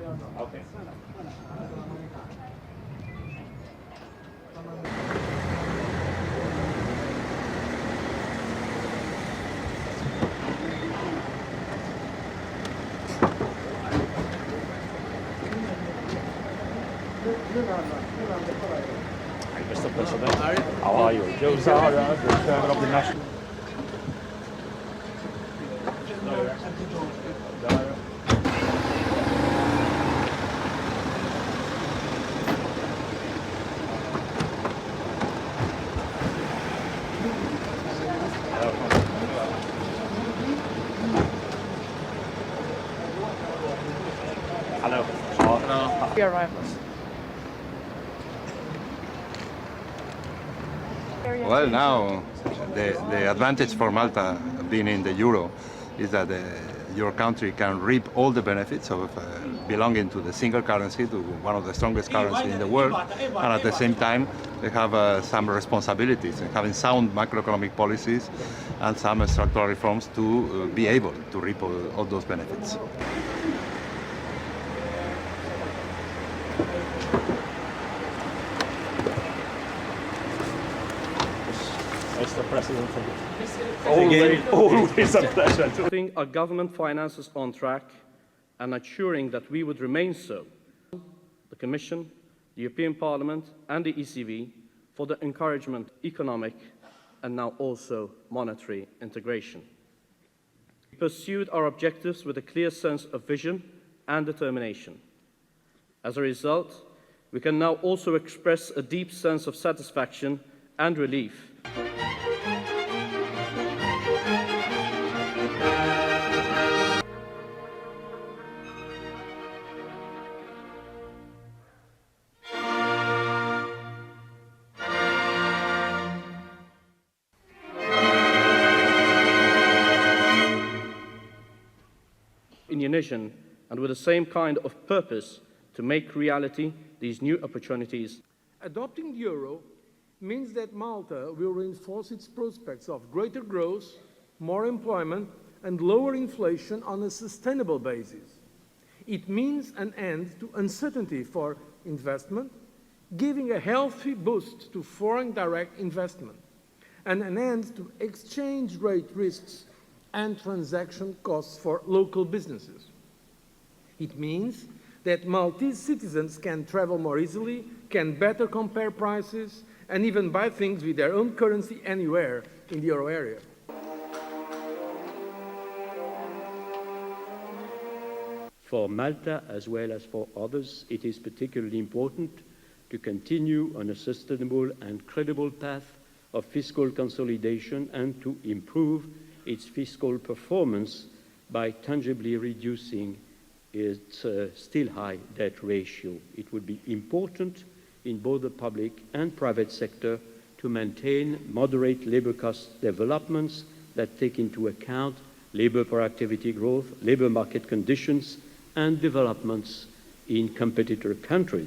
Okay. Hi, Mr. President. How are you? Joe Zara, the chairman of the National. Hello. Hello. Arrivals. Well, now the advantage for Malta being in the euro is that your country can reap all the benefits of belonging to the single currency, to one of the strongest currencies in the world, and at the same time they have some responsibilities in having sound macroeconomic policies and some structural reforms to be able to reap all those benefits. Mr. President, always a pleasure. Putting our government finances on track and ensuring that we would remain so. The Commission, the European Parliament and the ECB for the encouragement of economic and now also monetary integration. We pursued our objectives with a clear sense of vision and determination. As a result, we can now also express a deep sense of satisfaction and relief. In unison and with the same kind of purpose to make reality these new opportunities. Adopting the euro means that Malta will reinforce its prospects of greater growth, more employment, and lower inflation on a sustainable basis. It means an end to uncertainty for investment, giving a healthy boost to foreign direct investment, and an end to exchange rate risks and transaction costs for local businesses. It means that Maltese citizens can travel more easily, can better compare prices, and even buy things with their own currency anywhere in the euro area. For Malta, as well as for others, it is particularly important to continue on a sustainable and credible path of fiscal consolidation and to improve its fiscal performance by tangibly reducing its still high debt ratio. It would be important in both the public and private sector to maintain moderate labor cost developments that take into account labor productivity growth, labor market conditions, and developments in competitor countries.